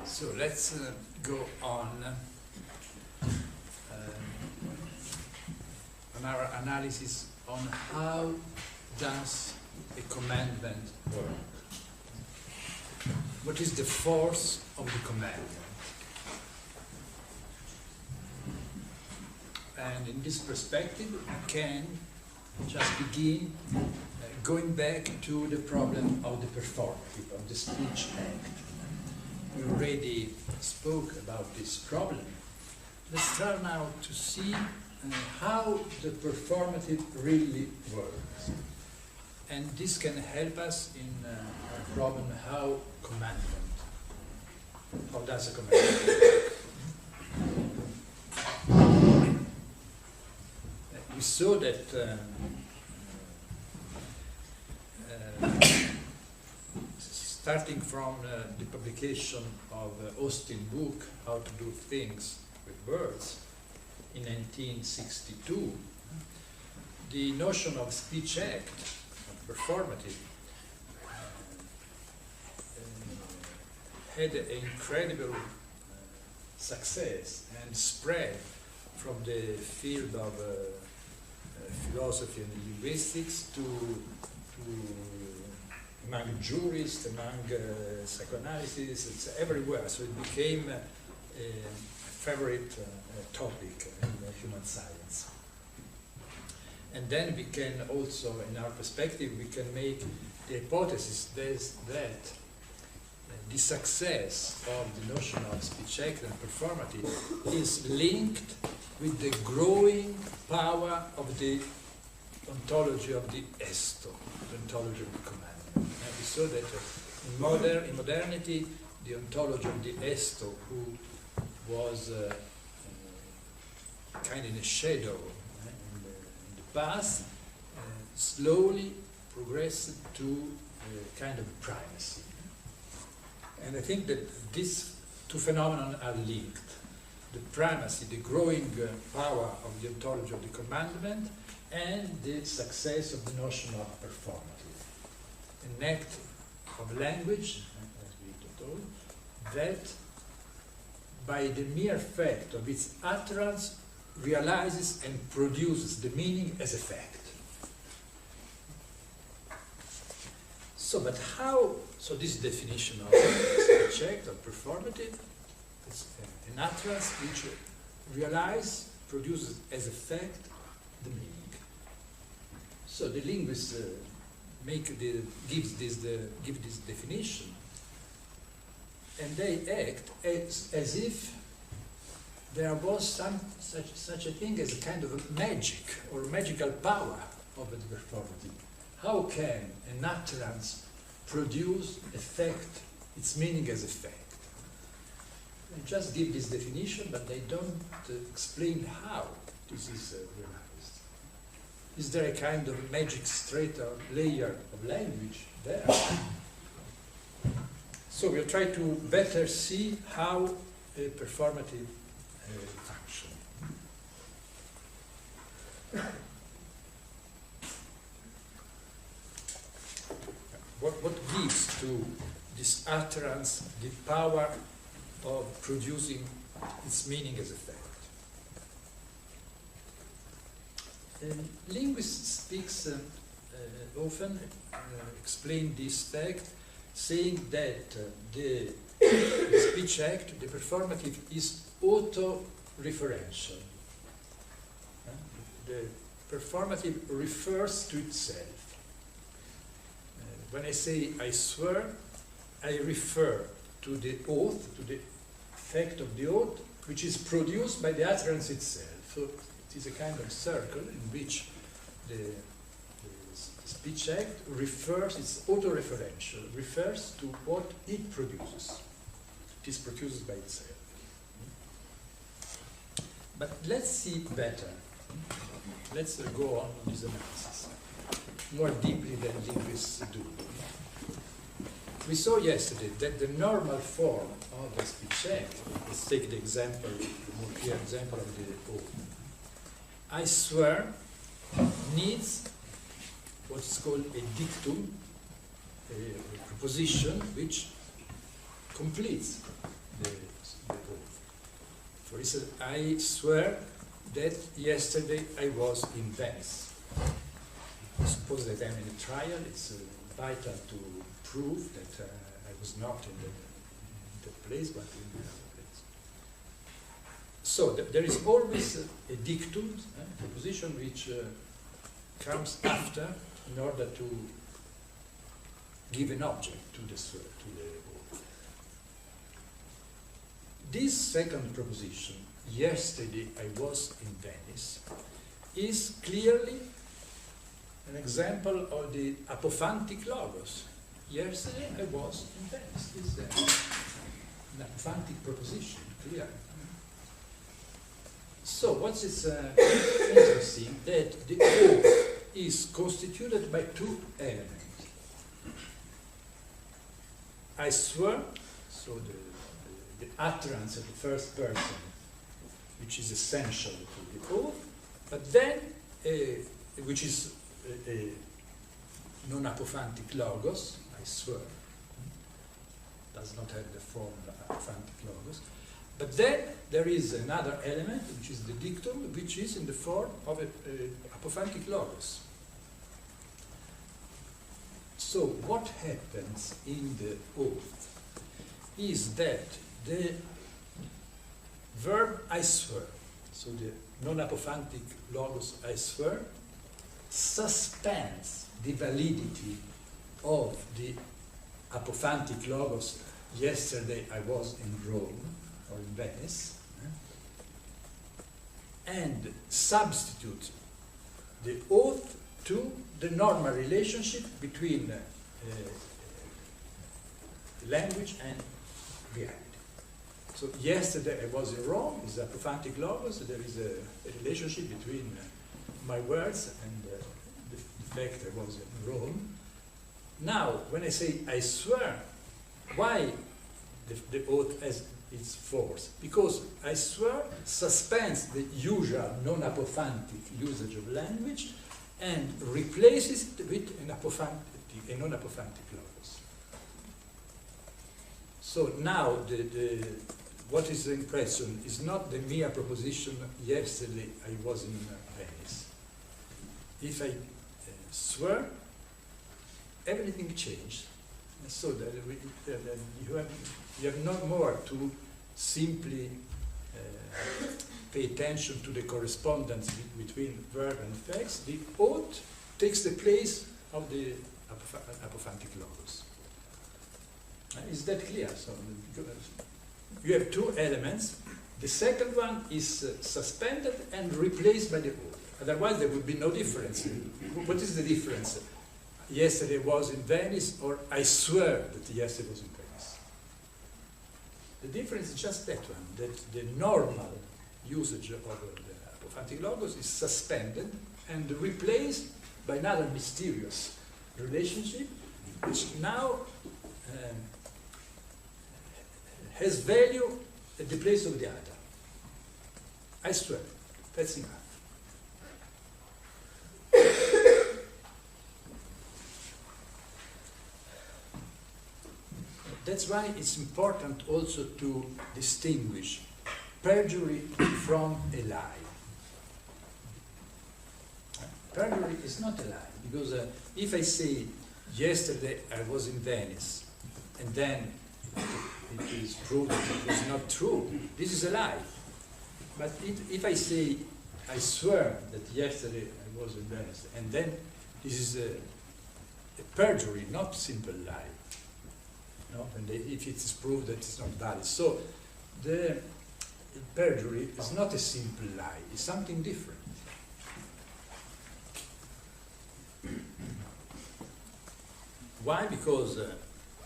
So let's go on our analysis on how does a commandment work. What is the force of the commandment? And in this perspective, we can just begin going back to the problem of the performative, of the speech act. We already spoke about this problem. Let's try now to see how the performative really works. And this can help us in our problem, how does a commandment work? We saw that starting from the publication of Austin's book, How to Do Things with Words, in 1962, the notion of speech act, performative, had an incredible success and spread from the field of philosophy and linguistics to among jurists, among psychoanalysts, it's everywhere. So it became a favorite topic in human science. And then we can also, in our perspective, we can make the hypothesis that the success of the notion of speech act and performative is linked with the growing power of the ontology of the esto, the ontology of the commandment. And we saw that in modernity, the ontology of the esto, who was kind of in a shadow in the past, slowly progressed to a kind of primacy. And I think that these two phenomena are linked. The primacy, the growing power of the ontology of the commandment, and the success of the notion of performative. An act of language, as we told, that by the mere fact of its utterance realizes and produces the meaning as a fact. So, but how, so this definition of speech act, of performative, it's an utterance which realizes, produces as a fact the meaning. So the linguists give this definition, and they act as if there was such a thing as a kind of a magic or magical power of the performative. How can an utterance produce effect, its meaning as a fact? They just give this definition, but they don't explain how this is realized. Is there a kind of magic strata layer of language there? So we'll try to better see how a performative function. What gives to this utterance the power of producing its meaning as a fact? Linguists speaks often explain this fact, saying that the speech act, the performative, is auto-referential. The performative refers to itself. When I say I swear, I refer to the oath, to the fact of the oath, which is produced by the utterance itself. So it is a kind of circle in which the speech act refers, it's auto-referential, refers to what it produces. It is produced by itself. But let's see better. Let's go on with this analysis more deeply than linguists do. We saw yesterday that the normal form of the speech act, let's take the example, the more clear example of the oath. I swear needs what's called a dictum, a proposition which completes the oath. For instance, I swear that yesterday I was in Venice. Suppose that I'm in a trial, it's vital to prove that I was not in the place, but in another place. So there is always a dictum, a proposition which comes after in order to give an object to the oath. This second proposition, yesterday I was in Venice, is clearly an example of the apophantic logos. Yesterday I was in Venice. This is an apophantic proposition, clear. So what is interesting, that the oath is constituted by two elements. I swear, so the utterance of the first person, which is essential to the oath, but then, which is a non-apophantic logos, I swear, does not have the form of apophantic logos, but then there is another element, which is the dictum, which is in the form of a apophantic logos. So what happens in the oath is that the verb I swear, so the non-apophantic logos I swear, suspends the validity of the apophantic logos yesterday I was in Rome or in Venice, and substitutes the oath to the normal relationship between language and reality. So yesterday I was in Rome is apophantic logos, so there is a relationship between my words and the fact I was in Rome. Now, when I say I swear, why the oath has its force? Because I swear suspends the usual non-apophantic usage of language and replaces it with a non-apophantic logos. So now what is in question is not the mere proposition yesterday I was in Venice. If I swear, everything changed. So that you have no more to simply pay attention to the correspondence between verb and facts. The oath takes the place of the apophantic logos. Is that clear? So you have two elements. The second one is suspended and replaced by the oath. Otherwise, there would be no difference. What is the difference? Yesterday was in Venice, or I swear that yesterday was in Venice. The difference is just that one, that the normal usage of the apophantic logos is suspended and replaced by another mysterious relationship, which now has value at the place of the other. I swear, that's enough. That's why it's important also to distinguish perjury from a lie. Perjury is not a lie, because if I say, yesterday I was in Venice, and then it is proved that it was not true, this is a lie. But if I say, I swear that yesterday I was in Venice, and then this is a perjury, not simple lie. No? And if it is proved that it's not valid. So the perjury is not a simple lie, it's something different. Why? Because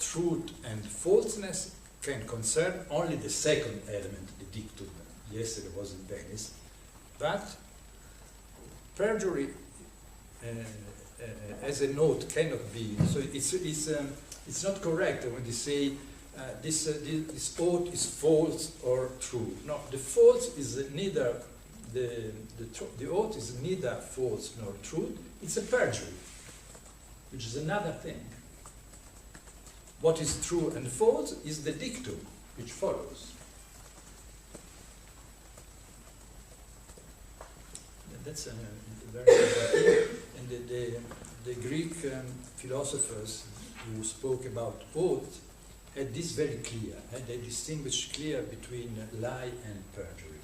truth and falseness can concern only the second element, the dictum. Yesterday was in Venice, but perjury as a note cannot be. So it's not correct when they say this oath is false or true. No, the false is neither the oath is neither false nor true. It's a perjury, which is another thing. What is true and false is the dictum. which follows. That's a very important. And the Greek philosophers who spoke about oath had this very clear. They distinguished clear between lie and perjury.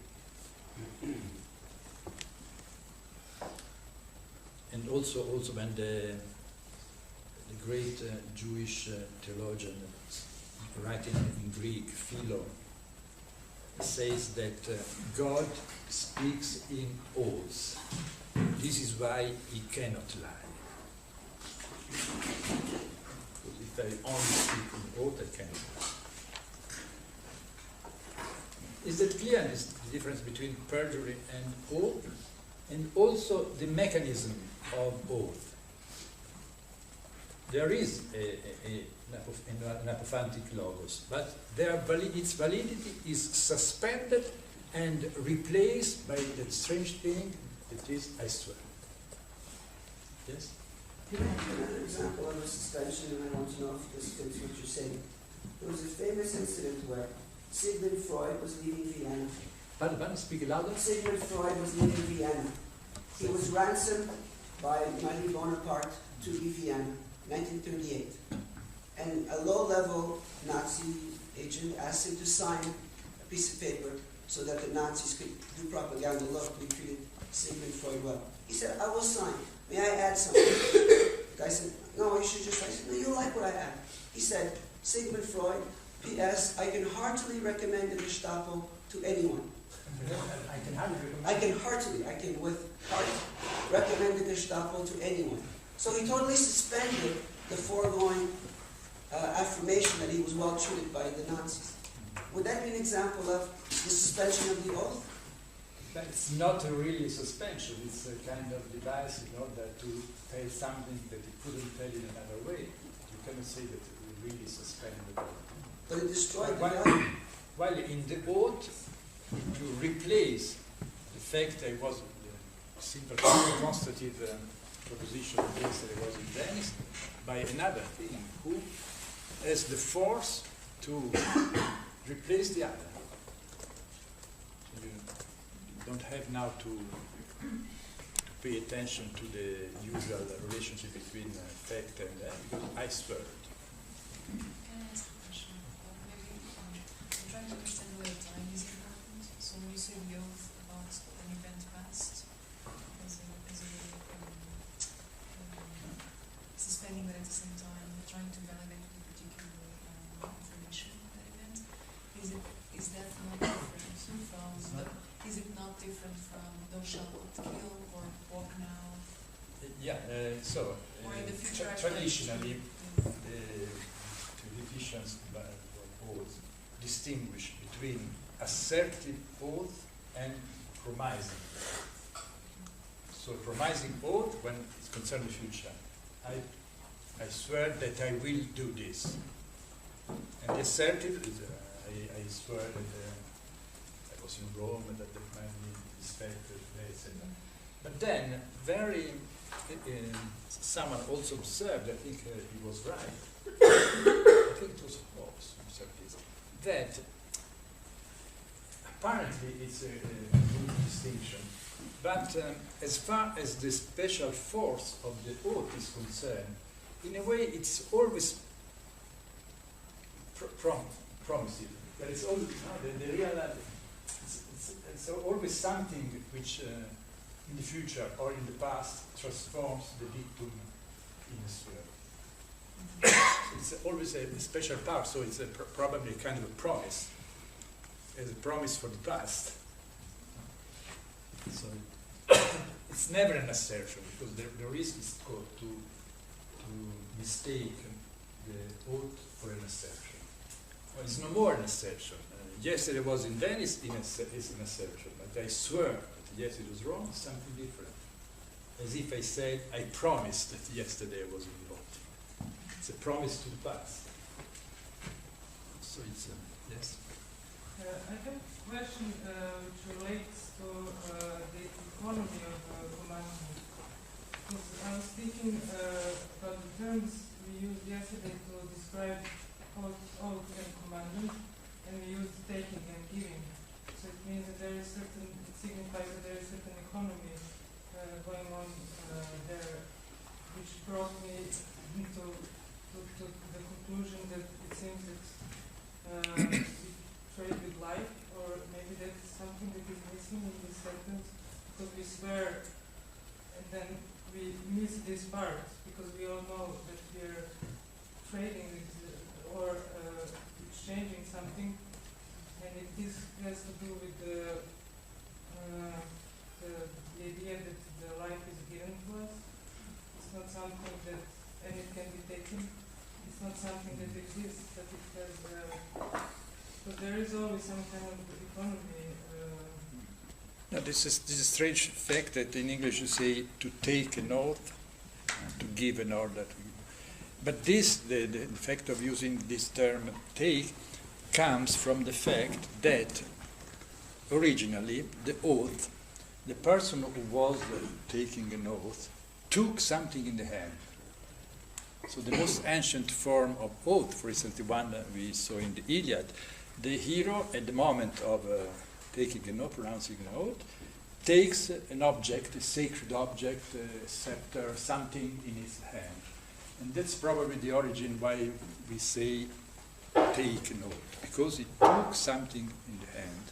And also when the great Jewish theologian writing in Greek, Philo, says that God speaks in oaths. This is why he cannot lie. Because if I only speak in oath, I cannot lie. Is that clear? Is the difference between perjury and oath? And also the mechanism of oath. There is an apophantic logos, but its validity is suspended and replaced by that strange thing that is I swear. Yes? Can I give another example of a suspension, and I want to know if this fits what you're saying. There was a famous incident where Sigmund Freud was leaving Vienna. Pardon, speak louder. Sigmund Freud was leaving Vienna. He was ransomed by Napoleon Bonaparte to leave Vienna, 1938. And a low-level Nazi agent asked him to sign a piece of paper so that the Nazis could do propaganda. Look, we treated Sigmund Freud well. He said, I will sign. May I add something? The guy said, no, you should just write. I said, no, you like what I add. He said, Sigmund Freud, P.S. I can heartily recommend the Gestapo to anyone. I can with heart recommend the Gestapo to anyone. So he totally suspended the foregoing affirmation that he was well treated by the Nazis. Would that be an example of the suspension of the oath? It's not a really suspension, it's a kind of device in order to tell something that it couldn't tell in another way. You cannot say that it really suspended the oath. But it destroyed the value. While in the oath, you replace the fact that it was a simple constitutive proposition against that it was in Venice by another thing who has the force to replace the other. So you don't have now to pay attention to the usual relationship between fact and because I swear it. Can I ask a question? Maybe I'm trying to understand where time is important. So when you say the oath about an event past, as a suspending but at the same time trying to validate with particular information that event, is that not different from is it not different from thou shalt not kill or walk now? Yeah, so traditionally the traditions both distinguish between assertive oath and promising. So promising oath when it's concerned the future. I swear that I will do this. And the assertive is I swear that I was in Rome, that the man respected, etc. But then, someone also observed, I think he was right, I think it was Hobbes who observed this, that apparently it's a good distinction, but as far as the special force of the oath is concerned, in a way it's always promising. There is always the real. It's always something which, in the future or in the past, transforms the dictum in a sphere. It's always a special part, so it's probably kind of a promise, as a promise for the past. So it's never an assertion, because the risk is to mistake the oath for an assertion. Well, it's no more an assertion. Yesterday was in Venice is an assertion, but I swear that yes, it was wrong, it's something different. As if I said, I promised that yesterday I was in Rome. It's a promise to the past. So it's, yes? I have a question which relates to the economy of commandment. Because I was thinking about the terms we used yesterday to describe oath and commandment. and we use taking and giving. So it means that there is certain, it signifies that there is certain economy going on there, which brought me to the conclusion that it seems that we trade with life, or maybe that is something that is missing in this sentence, because we swear and then we miss this part, because we all know that we are trading with, or exchanging something, and this has to do with the idea that the life is given to us. It's not something that, and it can be taken. It's not something that exists, but it has, but there is always some kind of economy. No, this is a strange fact that in English you say to take an oath, to give an order. But this, the fact of using this term take, comes from the fact that originally the oath, the person who was taking an oath, took something in the hand. So the most ancient form of oath, for instance, the one that we saw in the Iliad, the hero at the moment of taking an oath, pronouncing an oath, takes an object, a sacred object, a scepter, something in his hand. And that's probably the origin why we say take an oath, because he took something in the hand.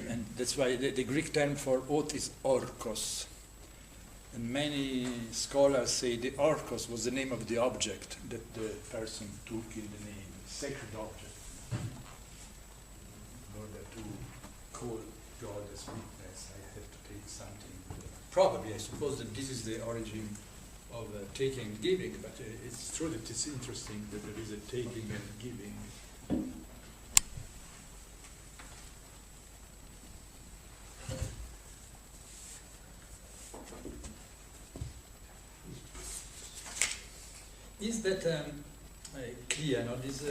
And that's why the Greek term for oath is orkos. And many scholars say the orkos was the name of the object that the person took in the name, sacred object, in order to call God as witness. I have to take something. Probably, I suppose that this is the origin of taking and giving, but it's true that it's interesting that there is a taking and giving. Is that clear? No? This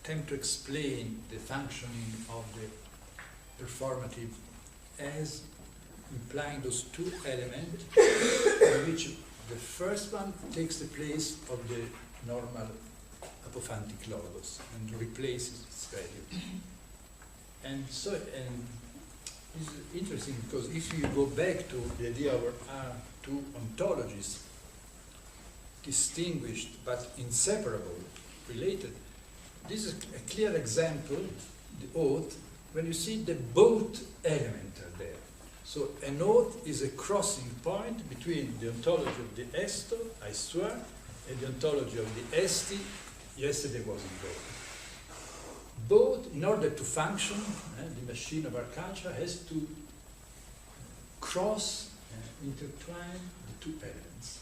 attempt to explain the functioning of the performative as implying those two elements, in which the first one takes the place of the normal apophantic logos and replaces its value. And so, it's interesting because if you go back to the idea of our two ontologies, distinguished but inseparable, related, this is a clear example, the oath, when you see the both elements are there. So an oath is a crossing point between the ontology of the esto, I swear, and the ontology of the esti, yesterday was in both. Both, in order to function, the machine of our culture has to cross, intertwine the two elements.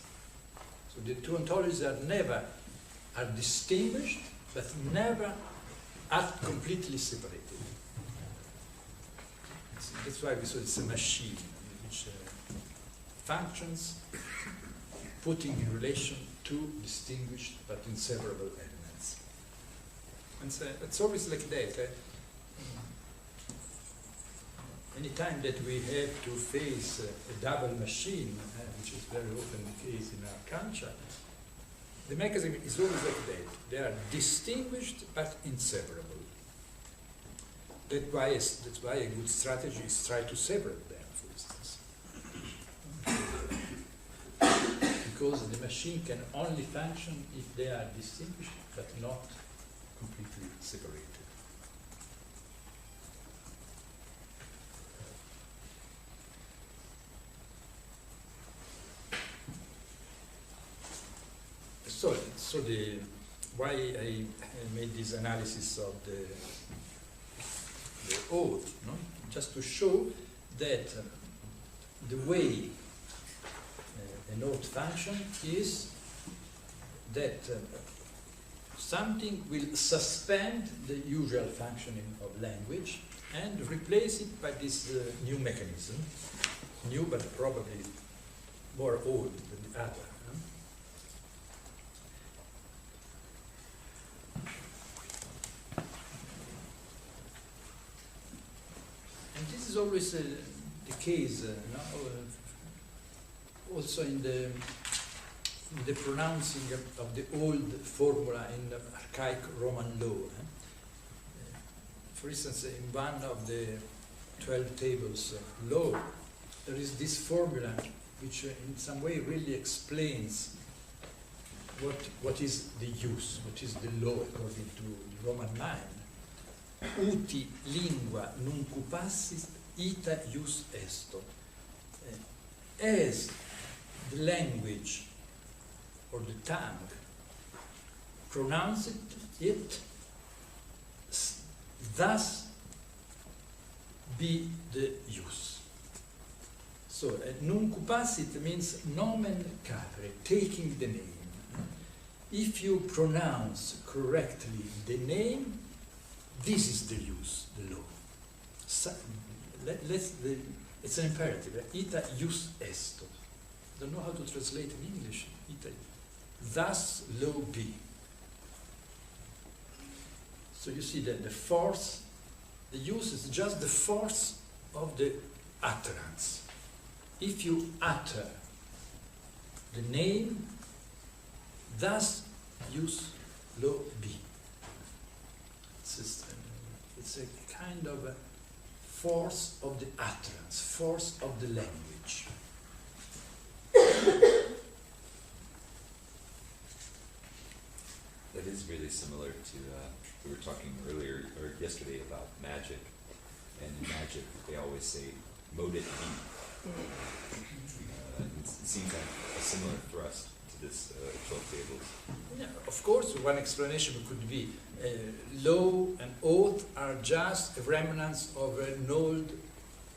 So the two ontologies are distinguished, but never are completely separated. That's why we say it's a machine which functions, putting in relation two distinguished but inseparable elements. And so it's always like that. Any time that we have to face a double machine, which is very often the case in our culture, the mechanism is always like that. They are distinguished but inseparable. That's why a good strategy is try to separate them, for instance. Because the machine can only function if they are distinguished but not completely separated. So why I made this analysis of the oath, no? Just to show that the way an oath function is that something will suspend the usual functioning of language and replace it by this new mechanism, new but probably more old than the other. And this is always the case, also in the the pronouncing of the old formula in archaic Roman law. For instance, in one of the 12 tables of law, there is this formula which in some way really explains what is the use, what is the law according to the Roman mind. Uti lingua nuncupassis ita ius esto. As the language or the tongue pronounce it, thus be the use. So nuncupassit means nomen capere, taking the name. If you pronounce correctly the name, this is the use, the law. So, it's an imperative. Ita ius esto. Don't know how to translate in English. Ita, thus law be. So you see that the force, the use is just the force of the utterance. If you utter the name, thus use law be. It's a kind of a force of the utterance, force of the language. That is really similar to, we were talking earlier, or yesterday, about magic. And in magic, they always say, mote it be. It seems like a similar thrust to this 12 tables. Yeah, of course, one explanation could be law and oath are just remnants of an old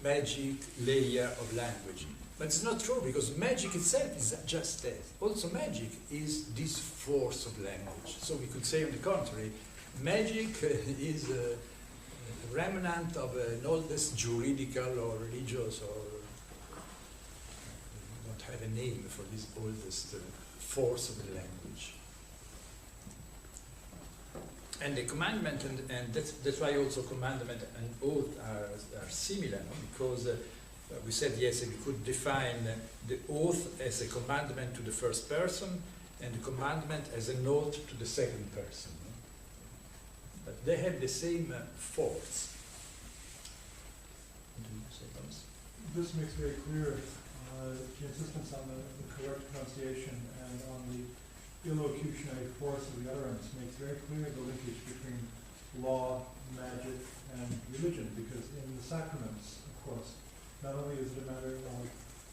magic layer of language. But it's not true, because magic itself is just that. Also magic is this force of language. So we could say on the contrary, magic is a remnant of an oldest juridical or religious, or we don't have a name for this oldest force of the language. And the commandment, and that's why also commandment and oath are similar, no? Because we said, yes, we could define the oath as a commandment to the first person and the commandment as an oath to the second person. No? But they have the same force. This makes very clear the insistence on the correct pronunciation and on the illocutionary force of the utterance makes very clear the linkage between law, magic, and religion, because in the sacraments, of course, not only is it a matter of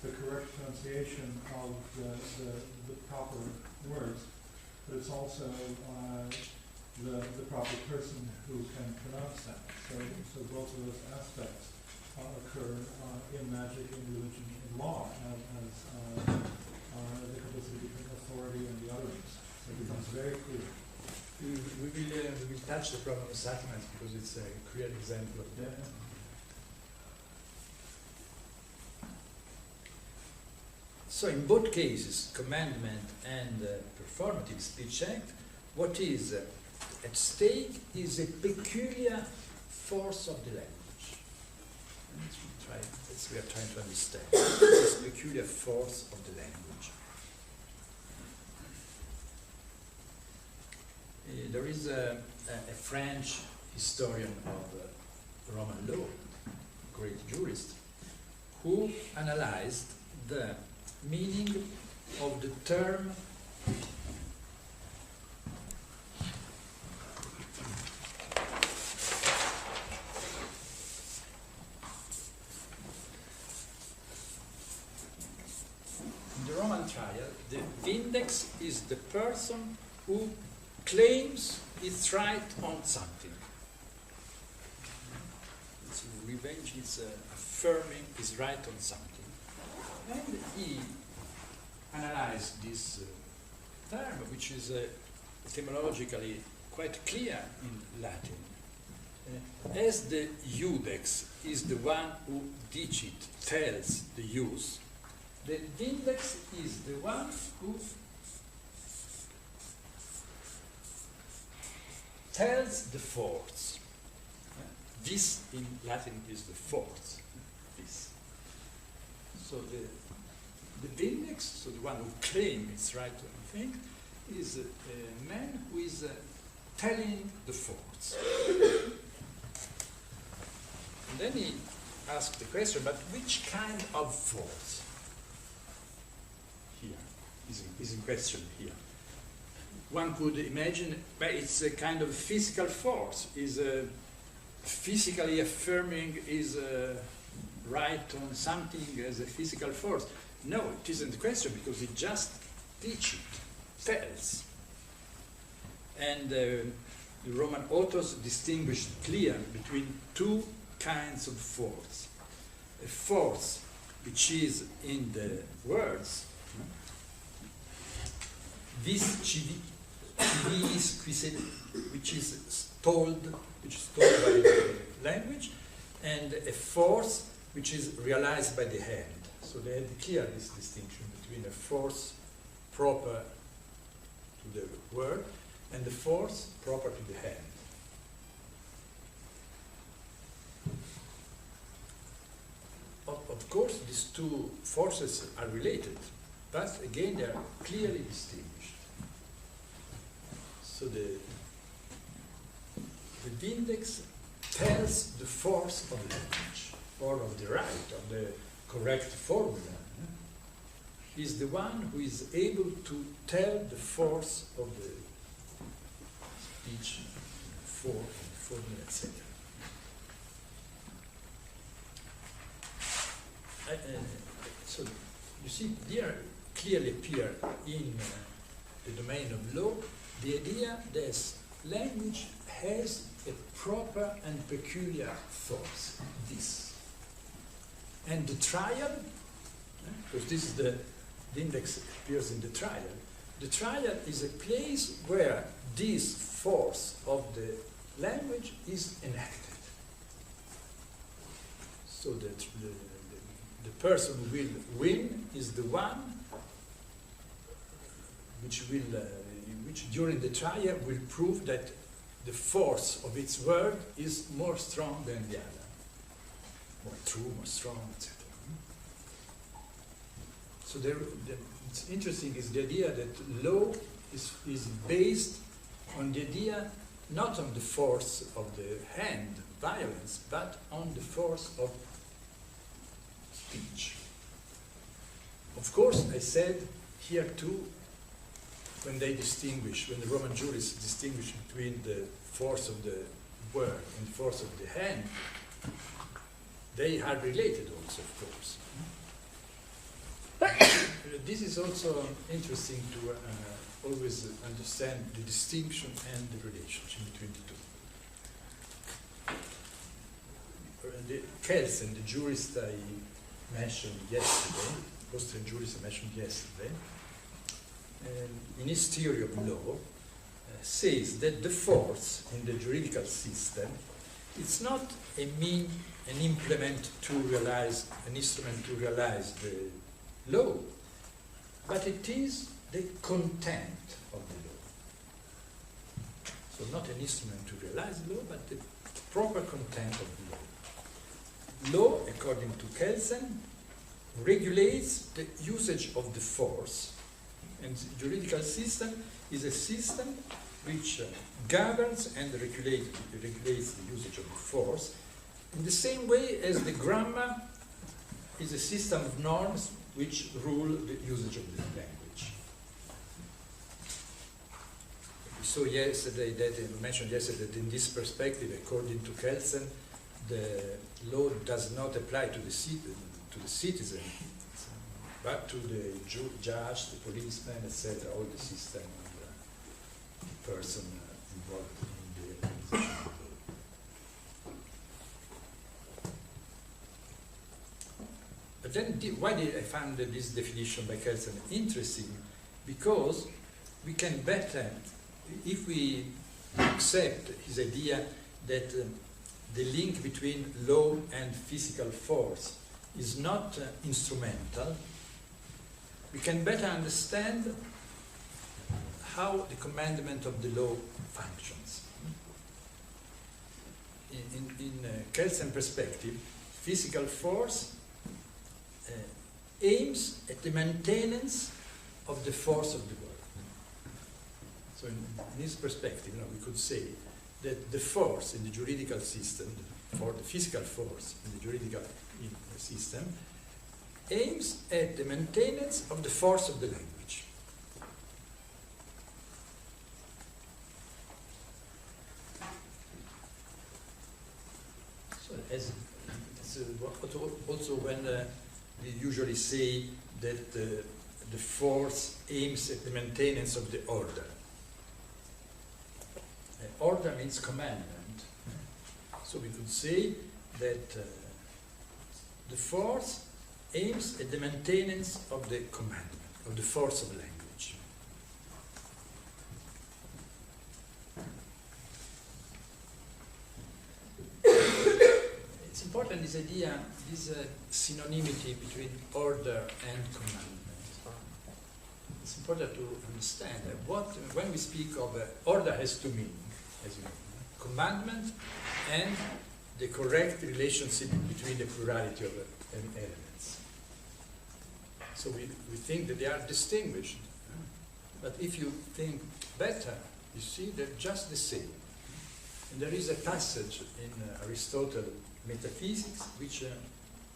the correct pronunciation of the proper words, but it's also the proper person who can pronounce that. So both of those aspects occur in magic, in religion, in law, as the capacity between authority and the utterance. So it becomes very clear. We will touch the problem of sacraments because it's a clear example of that. Yeah. So in both cases, commandment and performative speech act, what is at stake is a peculiar force of the language. That's what we are trying to understand. This peculiar force of the language. There is a French historian of Roman law, great jurist, who analyzed the meaning of the term in the Roman trial. The vindex is the person who claims it's right on something. So revenge is affirming is right on something. And he analyzed this term, which is etymologically quite clear in Latin. As the iudex is the one who dicit, tells the use, the vindex is the one who tells the force. This in Latin is the force. This. So the index, so the one who claims it's right to think, is a man who is telling the force. And then he asked the question, but which kind of force? Here is in question here. One could imagine, but it's a kind of physical force, is physically affirming is right on something as a physical force. No, it isn't the question, because it just teaches, tells. And the Roman authors distinguished clearly between two kinds of force. A force which is in the words, vis civi, civis quis, which is told by the language, and a force which is realized by the hand. So they had clear this distinction between a force proper to the word and the force proper to the hand. Of course, these two forces are related, but again they are clearly distinguished. So the index tells the force of language, or of the right, of the correct formula. Is the one who is able to tell the force of the speech, formula, etc. So you see, there clearly appear in the domain of law the idea that language has a proper and peculiar force, this. And the trial, because this is the index appears in the trial is a place where this force of the language is enacted. So that the person who will win is the one which during the trial will prove that the force of its word is more strong than the other. More true, more strong, etc. So it's interesting is the idea that law is based on the idea not on the force of the hand, violence, but on the force of speech. Of course, I said here too, when the Roman jurists distinguish between the force of the word and the force of the hand, they are related also, of course. This is also interesting to always understand the distinction and the relationship between the two. Kelsen, the jurist I mentioned yesterday, Austrian jurist I mentioned yesterday, in his theory of law, says that the force in the juridical system, it's not an implement to realize, an instrument to realize the law, but it is the content of the law. So not an instrument to realize law, but the proper content of the law. Law, according to Kelsen, regulates the usage of the force, and the juridical system is a system which governs and regulates the usage of the force in the same way as the grammar is a system of norms which rule the usage of the language. We saw yesterday that, mentioned yesterday, that in this perspective, according to Kelsen, the law does not apply to the citizen, but to the judge, the policeman, etc., all the system of the person involved in the organization of the law. But then, why did I find this definition by Kelsen interesting? Because we can better, if we accept his idea that the link between law and physical force is not instrumental, we can better understand how the commandment of the law functions. In Kelsen perspective, physical force aims at the maintenance of the force of the world. So in this perspective, we could say that the force in the juridical system, or the physical force in the juridical system, aims at the maintenance of the force of the language. So also when we usually say that the force aims at the maintenance of the order. Order means commandment. So we could say that the force aims at the maintenance of the commandment, of the force of language. It's important, this idea, this synonymity between order and commandment. It's important to understand that when we speak of order has two meanings, as you know, commandment and the correct relationship between the plurality of elements. So we think that they are distinguished, but if you think better, you see they're just the same. And there is a passage in Aristotle Metaphysics which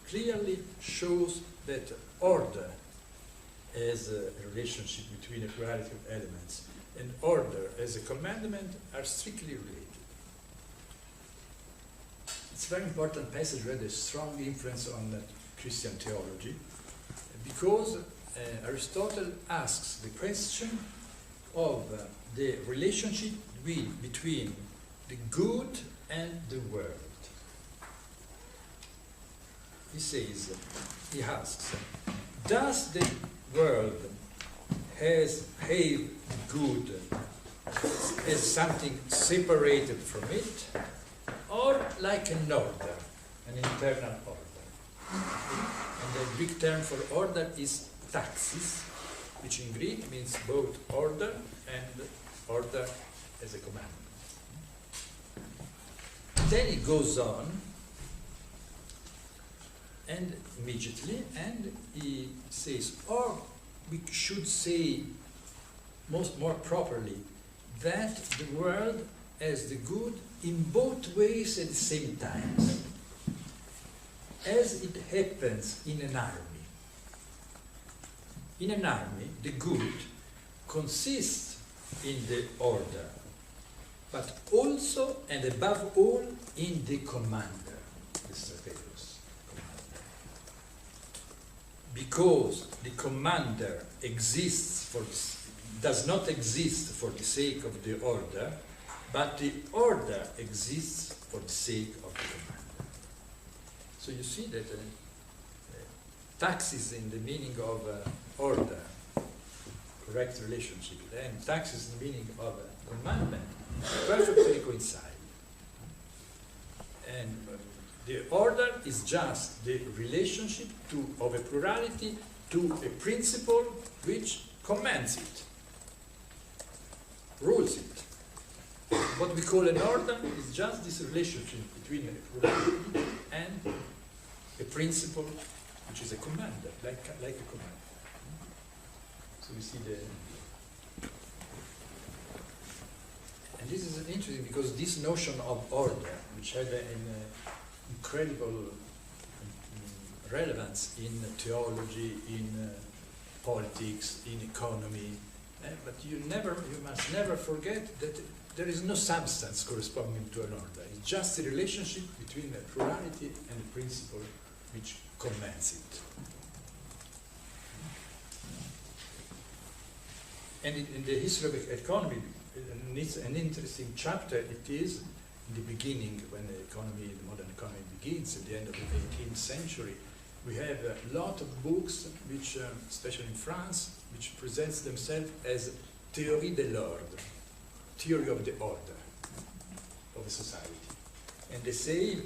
clearly shows that order as a relationship between a plurality of elements and order as a commandment are strictly related. It's a very important passage with a strong influence on Christian theology, because Aristotle asks the question of the relationship between the good and the world. He asks, does the world have good as something separated from it, or like an order, an internal order? And the Greek term for order is taxis, which in Greek means both order and order as a commandment. Then he goes on, and immediately, and he says, or we should say more properly, that the world has the good in both ways at the same time, as it happens in an army. In an army, the good consists in the order, but also and above all in the commander, the strategos commander. Because the commander does not exist for the sake of the order, but the order exists for the sake of the commander. So you see that taxis in the meaning of order, correct relationship, and taxis in the meaning of commandment perfectly coincide. And the order is just the relationship of a plurality to a principle which commands it, rules it. What we call an order is just this relationship between a plurality and a principle which is a commander, like a commander. So we see and this is interesting because this notion of order, which had an incredible relevance in theology, in politics, in economy, but you must never forget that there is no substance corresponding to an order. It's just a relationship between a plurality and a principle which commands it. And in the history of economy, an interesting chapter it is in the beginning, when the modern economy begins at the end of the 18th century. We have a lot of books which, especially in France, which presents themselves as théorie de l'ordre, theory of the order of a society. And they say,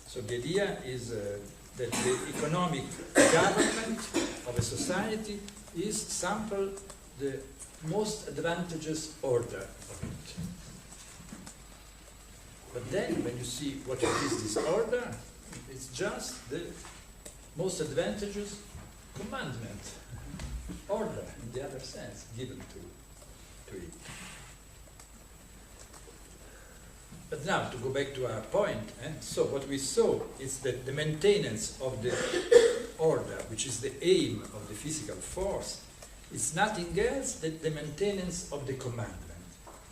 so the idea is that the economic government of a society is sample the most advantageous order of it. But then when you see what is this order, it's just the most advantageous commandment, order in the other sense, given to it. But now, to go back to our point, so what we saw is that the maintenance of the order, which is the aim of the physical force, is nothing else than the maintenance of the commandment,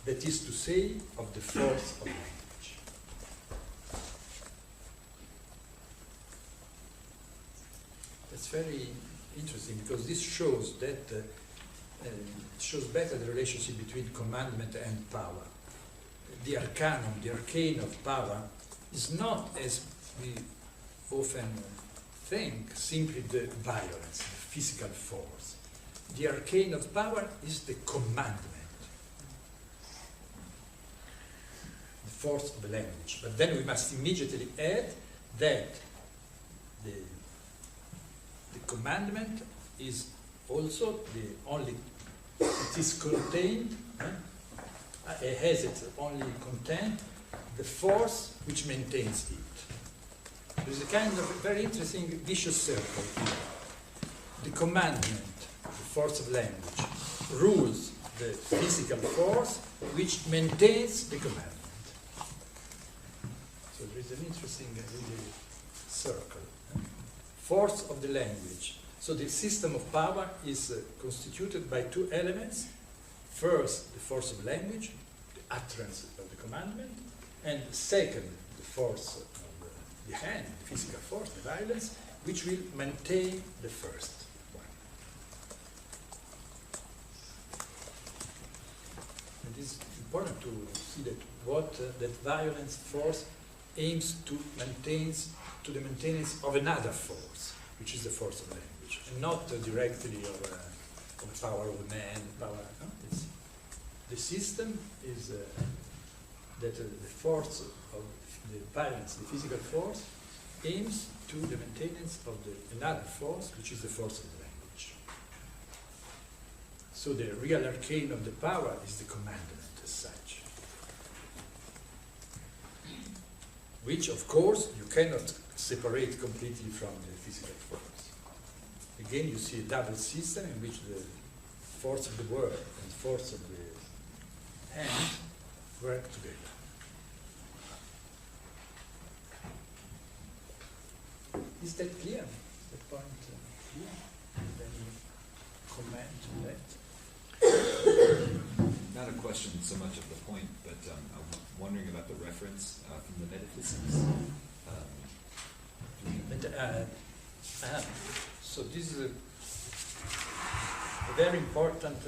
that is to say, of the force of language. That's very interesting, because this shows that shows better the relationship between commandment and power. The arcane of power is not, as we often think, simply the violence, the physical force. The arcane of power is the commandment, the force of the language. But then we must immediately add that the commandment is also the only, it is contained, it has its only content, the force which maintains it. There is a kind of very interesting vicious circle here. The commandment, the force of language, rules the physical force which maintains the commandment. So there is an interesting really circle. Force of the language. So the system of power is constituted by two elements. First, the force of language, the utterance of the commandment, and second, the force of the hand, the physical force, the violence, which will maintain the first one. It is important to see that that violence force aims to the maintenance of another force, which is the force of language, and not directly of the power of a man. The system is that the force of the violence, the physical force, aims to the maintenance of another force, which is the force of the language. So the real arcane of the power is the commandment as such, which, of course, you cannot separate completely from the physical force. Again, you see a double system in which the force of the word and force of the hand work together. Is that clear? That point clear? Any comment on that? Not a question so much of the point, but I'm wondering about the reference from the metaphysics. So this is a very important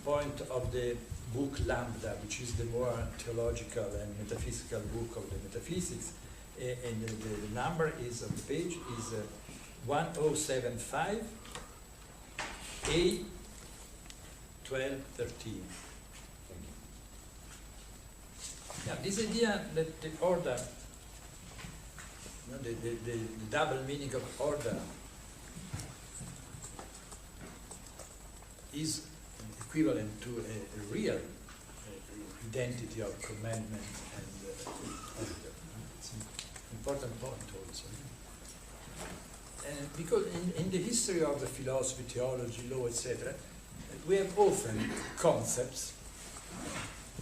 point of the book Lambda, which is the more theological and metaphysical book of the metaphysics. And the number is on the page is 1075 A 1213. Now, this idea that the order, the double meaning of order, is equivalent to a real identity of commandment and order. It's an important point also. And because in the history of the philosophy, theology, law, etc., we have often concepts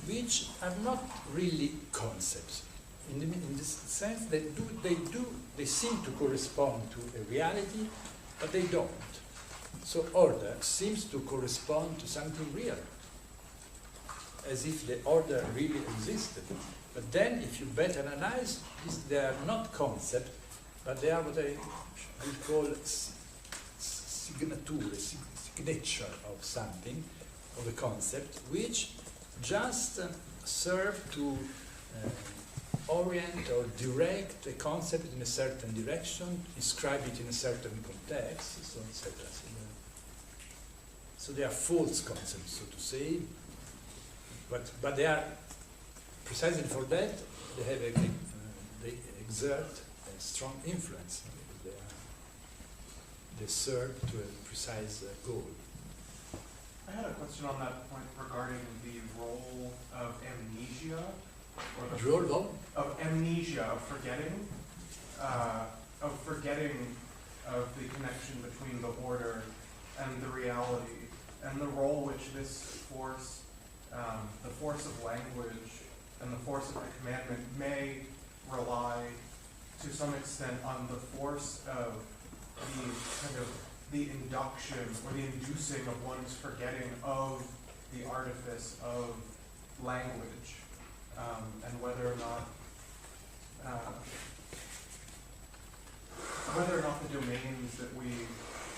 which are not really concepts, in the sense that they seem to correspond to a reality, but they don't. So order seems to correspond to something real, as if the order really existed. But then, if you better analyze, they are not concepts, but they are what I would call signature of something, of a concept, which just serve to orient or direct a concept in a certain direction, describe it in a certain context, so etc. So they are false concepts, so to say, but they are precisely for that they have they exert a strong influence. They serve to a precise goal. I had a question on that point regarding the role of amnesia, or the Role of amnesia, of forgetting of the connection between the order and the reality, and the role which this force, the force of language and the force of the commandment, may rely to some extent on the force of the kind of the induction or the inducing of one's forgetting of the artifice of language, and whether or not the domains that we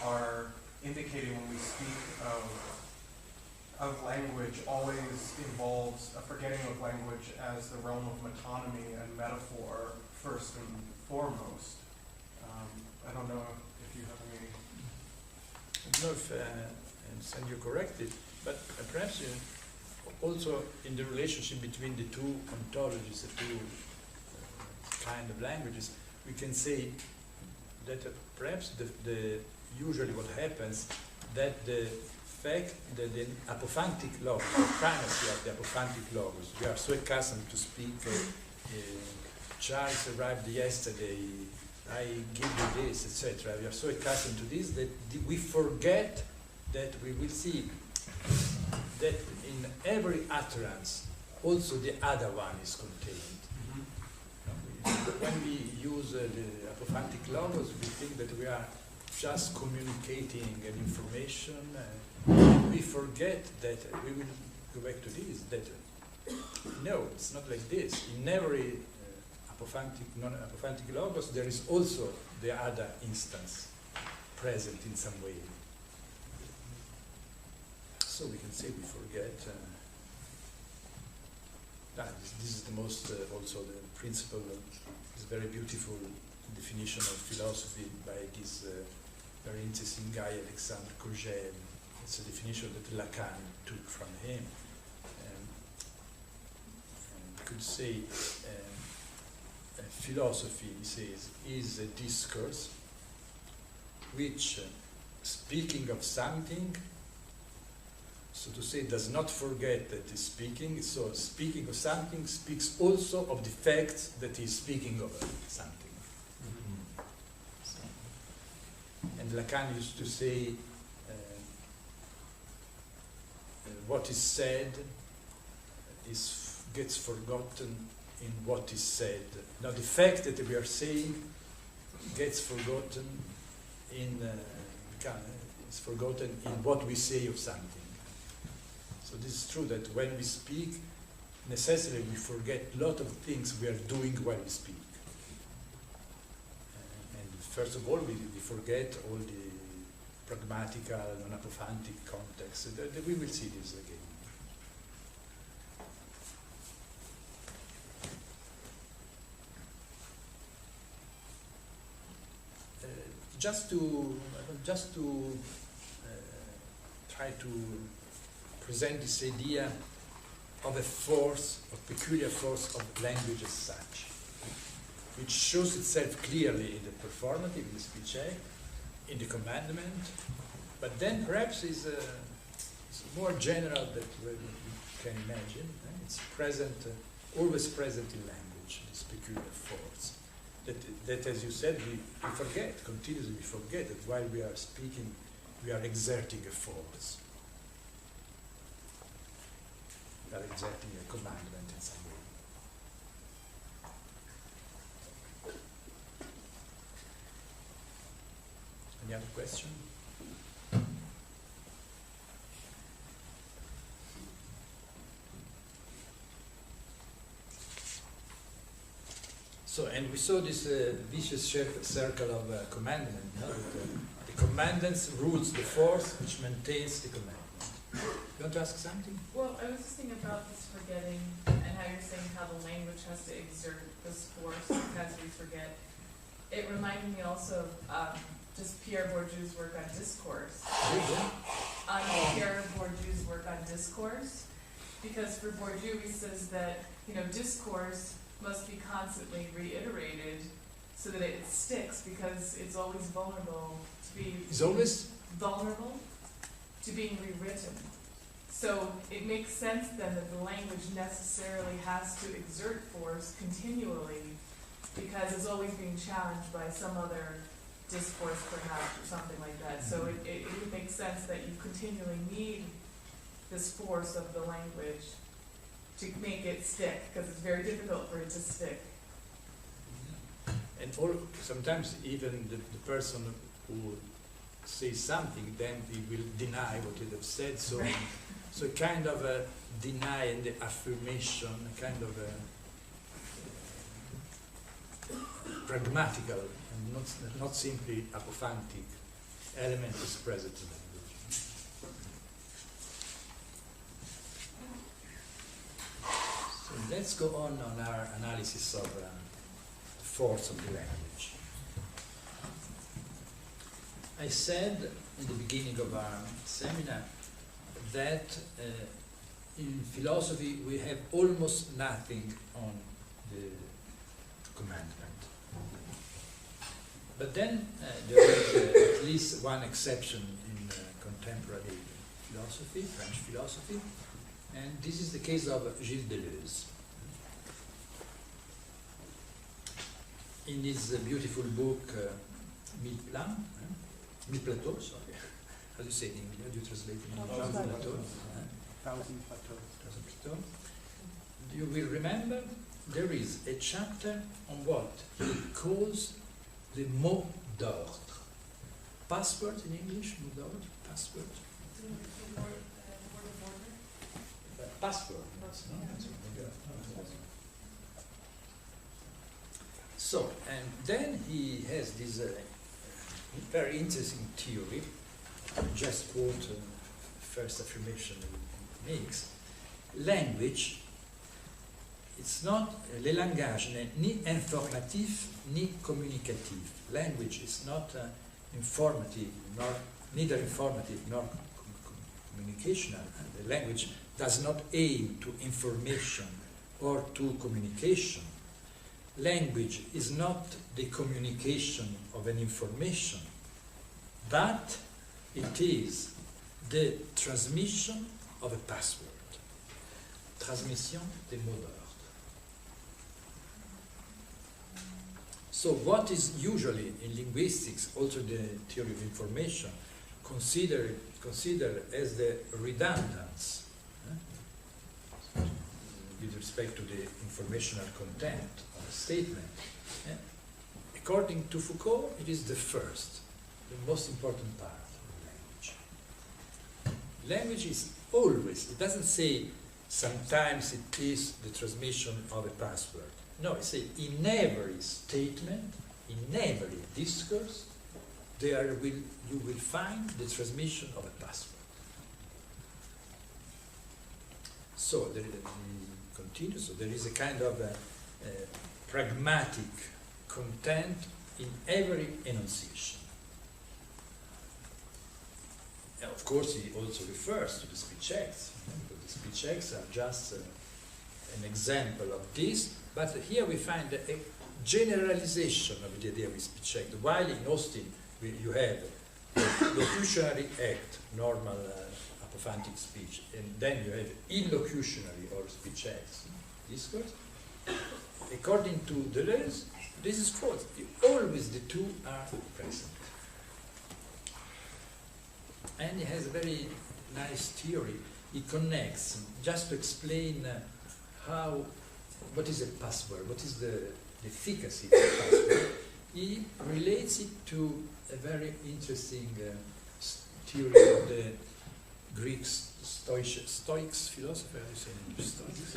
are indicating when we speak of language always involves a forgetting of language as the realm of metonymy and metaphor first and foremost. I don't know if you have any. I don't know if and you're corrected, but perhaps also in the relationship between the two ontologies, the two kind of languages, we can say that perhaps the usually what happens that the fact that the apophantic logos, the primacy of the apophantic logos, we are so accustomed to speak. Charles arrived yesterday. I give you this, etc. We are so accustomed to this that we forget that we will see that in every utterance also the other one is contained. When we use the apophantic logos, we think that we are just communicating an information. We forget that we will go back to this. That no, it's not like this. In every apophantic, non-apophantic logos, there is also the other instance present in some way. So we can say we forget. This is the most, also the principle of this very beautiful definition of philosophy by this very interesting guy, Alexandre Kojève. It's a definition that Lacan took from him. We could say philosophy, he says, is a discourse which, speaking of something, so to say, does not forget that he's speaking. So speaking of something speaks also of the fact that he's speaking of something. Mm-hmm. And Lacan used to say, what is said gets forgotten in what is said. Now the fact that we are saying gets forgotten in what we say of something. So this is true that when we speak, necessarily we forget a lot of things we are doing while we speak. And first of all, we forget all the pragmatical, non-apophantic context. We will see this again. Just to try to present this idea of a force, of peculiar force of language as such, which shows itself clearly in the performative, in the speech act, in the commandment, but then perhaps is more general than we can imagine. It's present, always present in language, this peculiar force. That, as you said, we forget, continuously we forget that while we are speaking, we are exerting a force. We are exerting a commandment in some way. Any other question? So, and we saw this vicious circle of commandment. No? The commandments rules the force which maintains the commandment. You want to ask something? Well, I was just thinking about this forgetting and how you're saying how the language has to exert this force because we forget. It reminded me also of just Pierre Bourdieu's work on discourse. Pierre Bourdieu's work on discourse, because for Bourdieu he says that discourse must be constantly reiterated so that it sticks, because it's always vulnerable to be. It's always vulnerable to being rewritten. So it makes sense then that the language necessarily has to exert force continually, because it's always being challenged by some other discourse perhaps, or something like that. So it would make sense that you continually need this force of the language to make it stick, because it's very difficult for it to stick. And sometimes even the person who says something, then he will deny what he has said. So, Right. so kind of a deny and the affirmation, a kind of a pragmatical and not simply apophantic element is present in language. So let's go on our analysis of the force of the language. I said in the beginning of our seminar that in philosophy we have almost nothing on the commandment. But then there is at least one exception in contemporary philosophy, French philosophy, and this is the case of Gilles Deleuze. In his beautiful book, Mille Plateaux, sorry. How do you say it in English? How do you translate it in English? Thousand Plateaux. Thousand Plateaux. You will remember there is a chapter on what he calls the mot d'ordre. Password in English, mot d'ordre, password. Password. So, and then he has this very interesting theory. Just quote first affirmation he makes. Language, it's not, le langage n'est ni informatif ni communicatif. Language is not informative, neither informative nor communicational. The language does not aim to information or to communication. Language is not the communication of an information, but it is the transmission of a password. Transmission des mots d'ordre. So what is usually in linguistics, also the theory of information, considered as the redundance with respect to the informational content of a statement. According to Foucault, it is the first, the most important part of language. Language is always, it doesn't say sometimes it is the transmission of a password. No, it says in every statement, in every discourse, you will find the transmission of a password. So there continues. So there is a kind of pragmatic content in every enunciation. And of course, he also refers to the speech acts, because the speech acts are just an example of this. But here we find a generalization of the idea of speech act. While in Austin you have locutionary act, normal apophantic speech, and then you have illocutionary or speech acts, discourse. According to Deleuze, this is false. Always the two are present. And he has a very nice theory. He connects, just to explain what is a password, what is the efficacy of a password. He relates it to a very interesting theory of the Greek Stoics philosopher. How do you say in English? Stoics.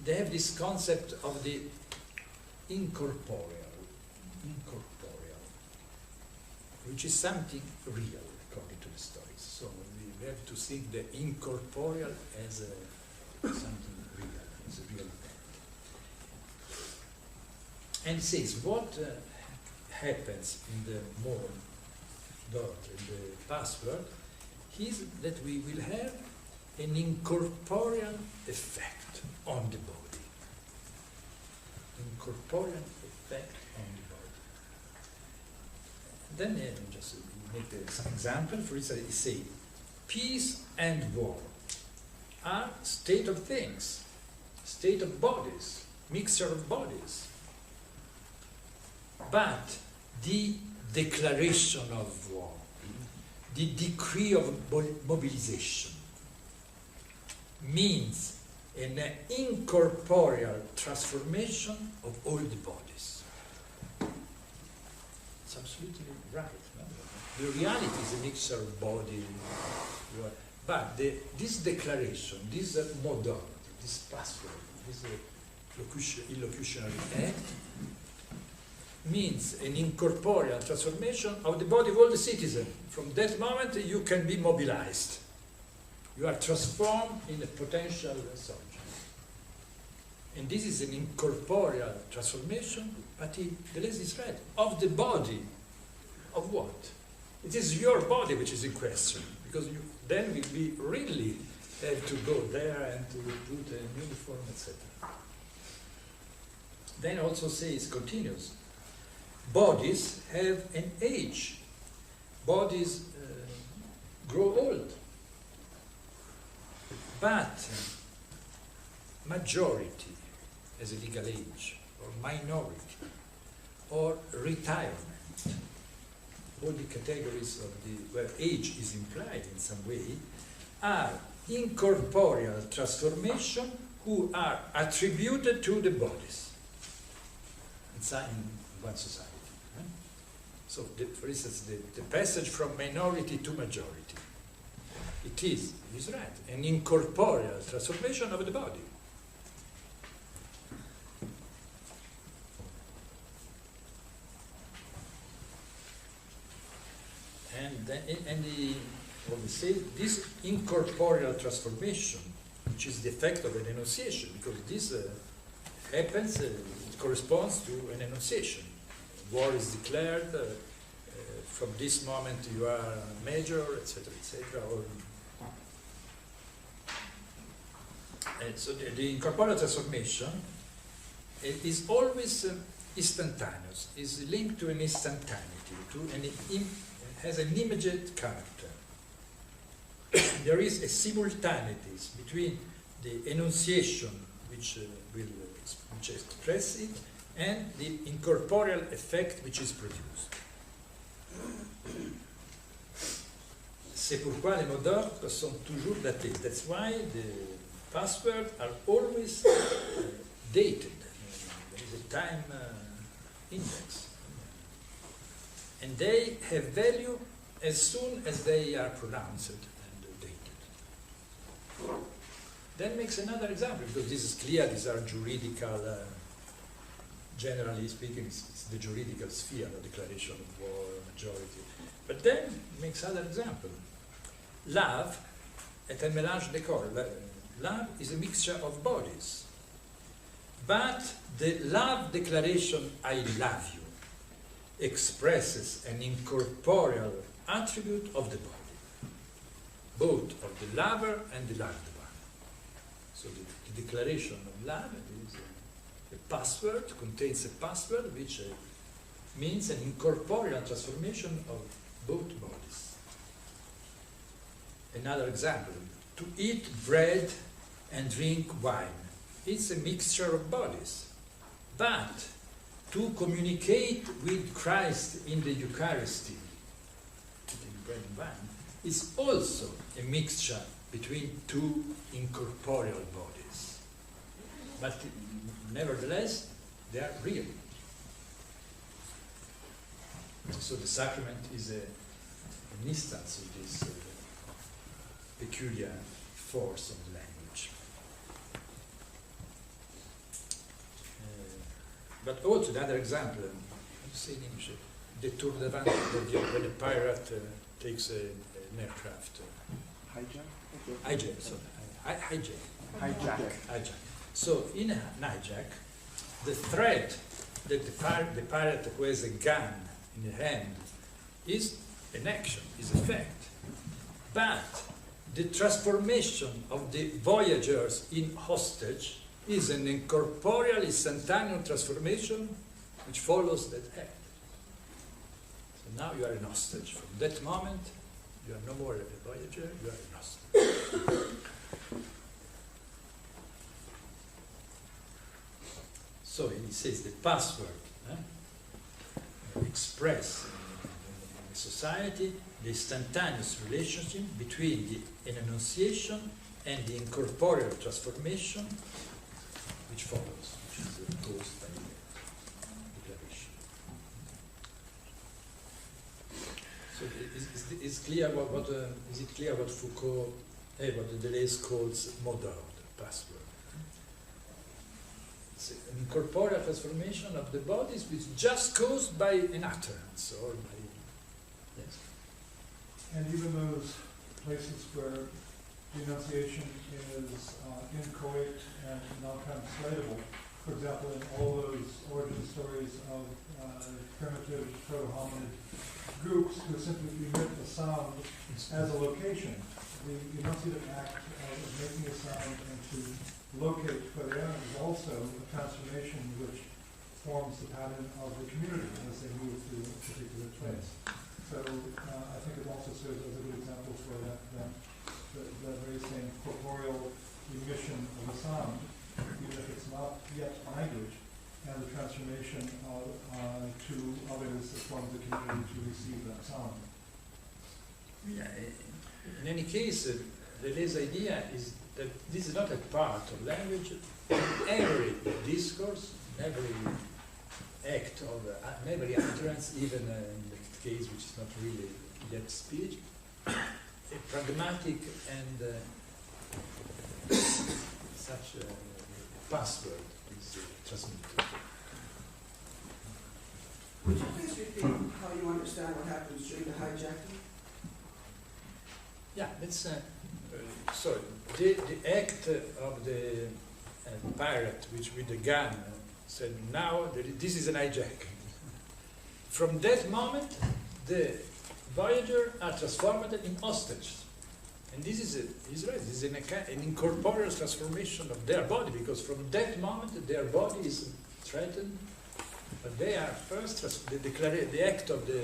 They have this concept of the incorporeal, which is something real, according to the Stoics. So we have to think the incorporeal as something real, as a real event. And it says what happens in the mot d'ordre, in the password, is that we will have an incorporeal effect on the body. Incorporeal effect on the body. Then just make some example. For instance, it say peace and war are state of things, state of bodies, mixture of bodies. but the declaration of war, the decree of mobilization, means an incorporeal transformation of all the bodies. It's absolutely right. No? The reality is a mixture of body, but this declaration, this modality, this password, this illocutionary act, means an incorporeal transformation of the body of all the citizens. From that moment, you can be mobilized. You are transformed in a potential soldier. And this is an incorporeal transformation, but Deleuze is right, of the body. Of what? It is your body which is in question, because you then will be really have to go there and to put a uniform, etc. Then also says, continues, bodies have an age. Bodies grow old. But majority as a legal age, or minority, or retirement, all the categories of where age is implied in some way, are incorporeal transformation who are attributed to the bodies inside one society. So, for instance, the passage from minority to majority, he's right, an incorporeal transformation of the body. What we say, this incorporeal transformation, which is the effect of an enunciation, because this happens, it corresponds to an enunciation. War is declared, from this moment you are a major, etc., etc. And so the incorporeal transformation is always instantaneous, is linked to an instantaneity, has an immediate character. There is a simultaneity between the enunciation which expresses it and the incorporeal effect which is produced. C'est pourquoi les mots d'ordre sont toujours datés. That's why the passwords are always dated. There is a time index. And they have value as soon as they are pronounced and dated. That makes another example, because this is clear, these are juridical, generally speaking, it's the juridical sphere, the declaration of war, majority. But then makes other example. Love, est un mélange de corps. Love is a mixture of bodies. But the love declaration, I love you, expresses an incorporeal attribute of the body, both of the lover and the loved one. So the declaration of love is a password, contains a password which means an incorporeal transformation of both bodies. Another example, to eat bread and drink wine. It's a mixture of bodies. But to communicate with Christ in the Eucharisty, eating bread and wine, is also a mixture between two incorporeal bodies. But nevertheless, they are real. So the sacrament is an instance of this peculiar force of the language. But also another example, how do you say in English? The tour de vent, when a pirate takes an aircraft. Hijack. So in a hijack, the threat that the pirate who has a gun in the hand is an action, is a fact. But the transformation of the voyagers in hostage is an incorporeal, instantaneous transformation which follows that act. So now you are an hostage. From that moment, you are no more a voyager, you are an hostage. So he says the password express in society the instantaneous relationship between an enunciation and the incorporeal transformation which follows, which is caused by the declaration. So is clear is it clear what Foucault, what the Deleuze calls mot d'ordre, password? It's an incorporeal transformation of the bodies which is just caused by an utterance or by, yes. And even those places where the enunciation is inchoate and non-translatable, for example, in all those origin stories of primitive proto-hominid groups who simply emit a sound as a location, the enunciative act of making a sound and to locate where they are is also a transformation which forms the pattern of the community as they move to a particular place. So I think it also serves as a good example for that very same corporeal emission of a sound, even if it's not yet language, and the transformation to others that form the community to receive that sound. Yeah, in any case, Deleuze's idea is that this is not a part of language. Every discourse, every act of every utterance, even in the case which is not really yet speech, a pragmatic and such a password is transmitted. Would you please repeat how you understand what happens during the hijacking? Yeah, that's so the act of the pirate, which with the gun said, now this is an hijacking. From that moment, the voyager are transformed in hostages. And this is he's right, this is an incorporeal transformation of their body, because from that moment their body is threatened, but they are first, the act of the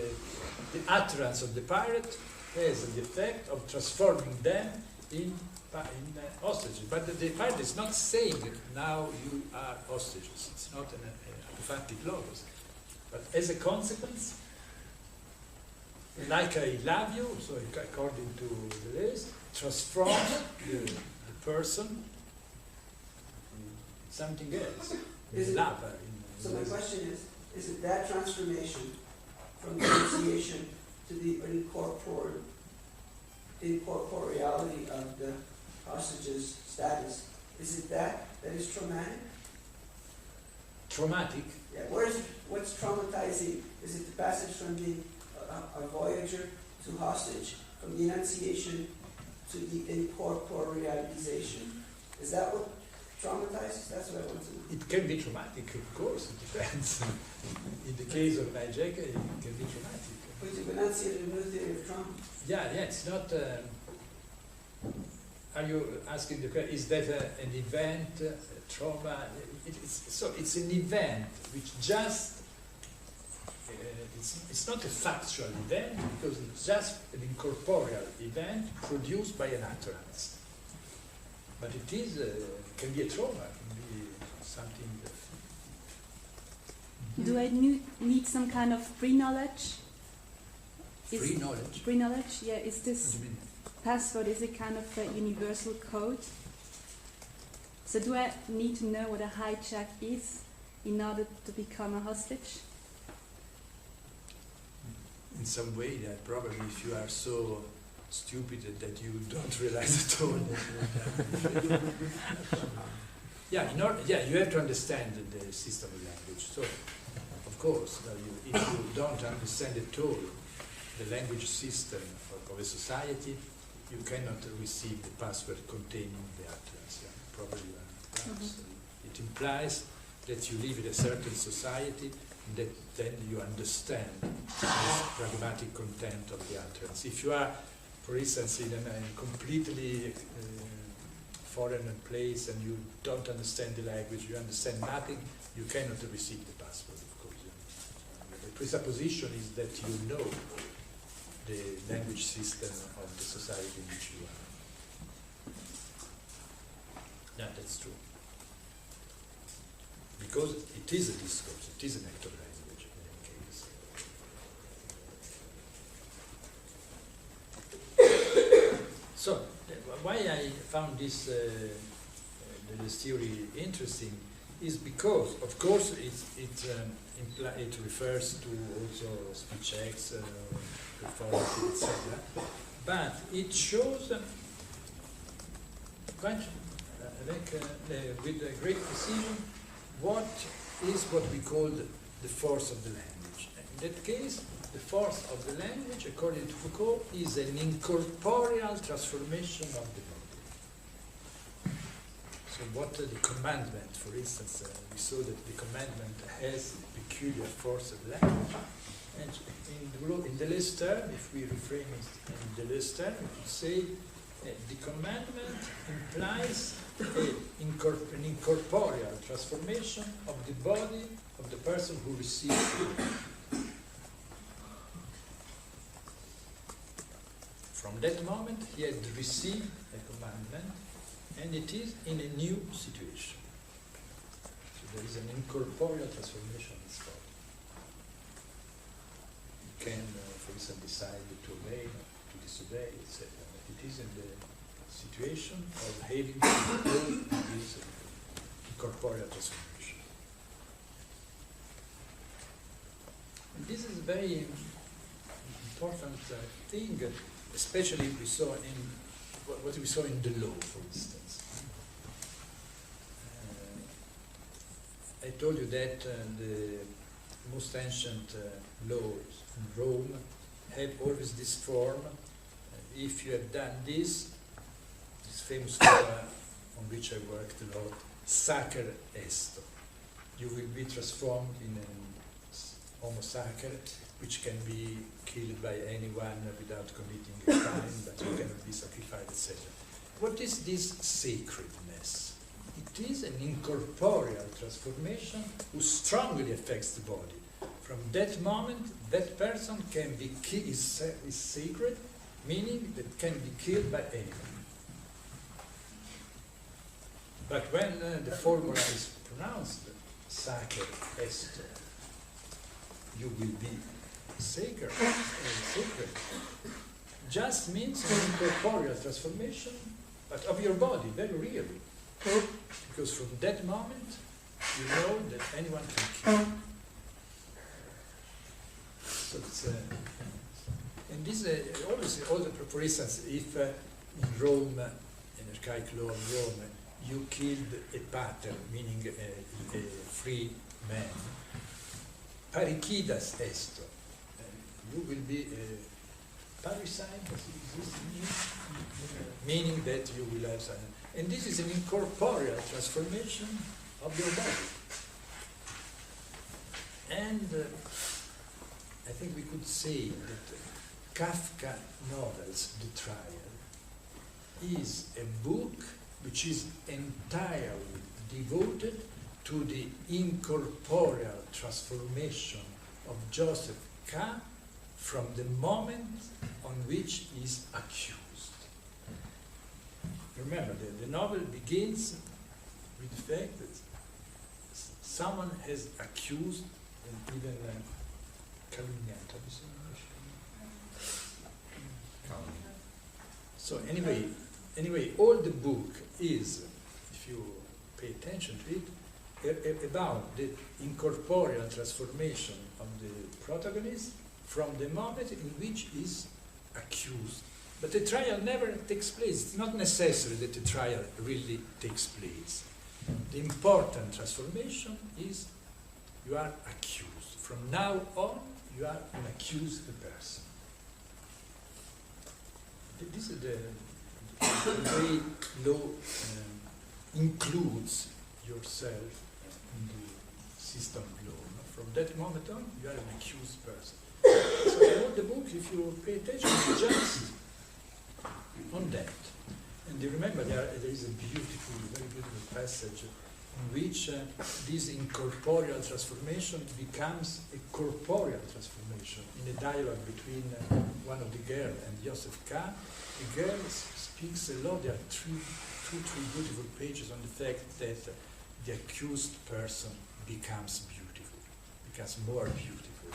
utterance of the pirate has the effect of transforming them in hostages. But the pirate is not saying, now you are hostages. It's not an apophantic logos. But as a consequence, like I love you, so according to Deleuze, transforms the person in something else. Is Love. So my question is it that transformation from the enunciation to the incorporeality of the hostage's status, is it that is traumatic? Traumatic? Yeah, what's traumatizing? Is it the passage from being a voyager to hostage, from the enunciation to the incorporealization? Is that what traumatizes? That's what I want to know. It can be traumatic, of course, it depends. In the case of Hijacker, it can be traumatic. But you've enunciated a new theory of trauma. Yeah, it's not. Are you asking the question? Is that an event, trauma? It's an event which just. It's not a factual event because it's just an incorporeal event produced by an utterance. But it is can be a trauma, can be something. Do I need some kind of pre-knowledge? Pre-knowledge? Pre-knowledge, yeah. Is What this do you mean? password, is it kind of a universal code? So do I need to know what a hijack is in order to become a hostage? In some way, that probably if you are so stupid that you don't realize at all. You have to understand the system of language. So, of course, if you don't understand at all the language system of a society, you cannot receive the password containing the utterance. Yeah, probably you are right. So it implies that you live in a certain society and that then you understand the pragmatic content of the utterance. If you are, for instance, in a completely foreign place and you don't understand the language, you understand nothing, you cannot receive the password, of course. Yeah. The presupposition is that you know the language system of the society in which you are. Yeah, that's true. Because it is a discourse, it is an act of language in any case. So, why I found this theory interesting is because, of course, it refers to also speech acts, performative, etc. But it shows with a great precision what we call the force of the language. In that case, the force of the language, according to Foucault, is an incorporeal transformation of the body. So what the commandment, for instance, we saw that the commandment has peculiar force of language. And in the last term, if we reframe it in the last term, we could say the commandment implies an incorporeal transformation of the body of the person who receives it. From that moment, he had received a commandment, and it is in a new situation. So there is an incorporeal transformation in his body. He can, for instance, decide to obey, to disobey, etc. But it is in the situation of having to go this incorporeal transformation. And this is a very important thing, especially we saw in what we saw in the law, for instance. I told you that the most ancient laws in Rome have always this form. If you have done this famous formula on which I worked a lot, sacer est. You will be transformed in an homo sacer, which can be killed by anyone without committing a crime, but you cannot be sacrificed, etc. What is this sacredness? It is an incorporeal transformation who strongly affects the body. From that moment, that person can be is sacred, meaning that can be killed by anyone. But when the formula is pronounced, sacer est, you will be sacred, just means an incorporeal transformation, but of your body, very really. Because from that moment, you know that anyone can kill. So it's, and this always, for instance, if in Rome, in archaic law of Rome, you killed a pater, meaning a free man, parricidas est, you will be parricide, meaning that you will have some. And this is an incorporeal transformation of your body. And I think we could say that Kafka novels, The Trial, is a book which is entirely devoted to the incorporeal transformation of Joseph K. from the moment on which he is accused. Remember, the novel begins with the fact that someone has accused and even calumniated. So anyway, all the book is, if you pay attention to it, about the incorporeal transformation of the protagonist from the moment in which he is accused. But the trial never takes place. It's not necessary that the trial really takes place. The important transformation is you are accused. From now on, you are an accused person. This is the way law includes yourself in the system of law. From that moment on, you are an accused person. So I wrote the book, if you pay attention, just on that. And you remember there is a beautiful, very beautiful passage in which this incorporeal transformation becomes a corporeal transformation in a dialogue between one of the girls and Joseph K. The girl speaks a lot. There are two beautiful pages on the fact that the accused person becomes beautiful, becomes more beautiful.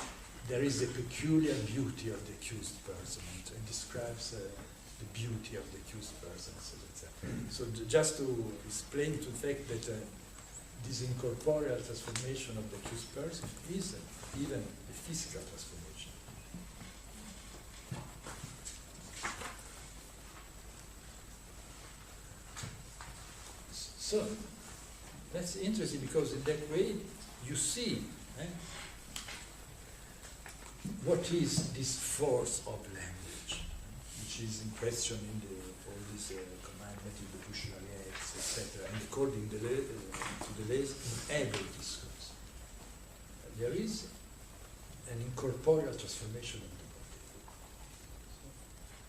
There is a peculiar beauty of the accused person. It describes the beauty of the accused person, etc. So just to explain to the fact that this incorporeal transformation of the accused person is even a physical transformation. So that's interesting because in that way you see what is this force of language, which is in question in all these commandment in the Pushari Acts, etc. And according to the list in every discourse, there is an incorporeal transformation of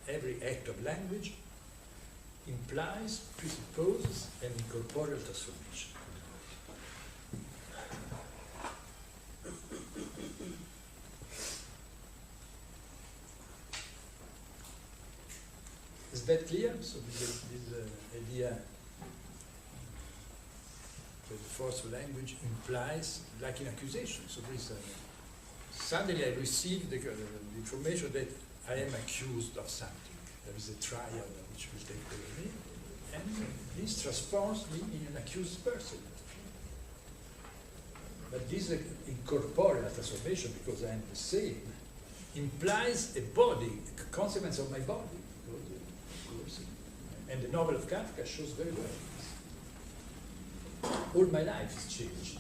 the body. Every act of language implies, presupposes an incorporeal transformation. Is that clear? So this idea that the force of language implies, like in accusation. So this, suddenly I receive the information that I am accused of something. There is a trial which will take place of me, and this transforms me in an accused person. But this incorporeal transformation, because I am the same, implies a body, a consequence of my body. And the novel of Kafka shows very well this. All my life is changed.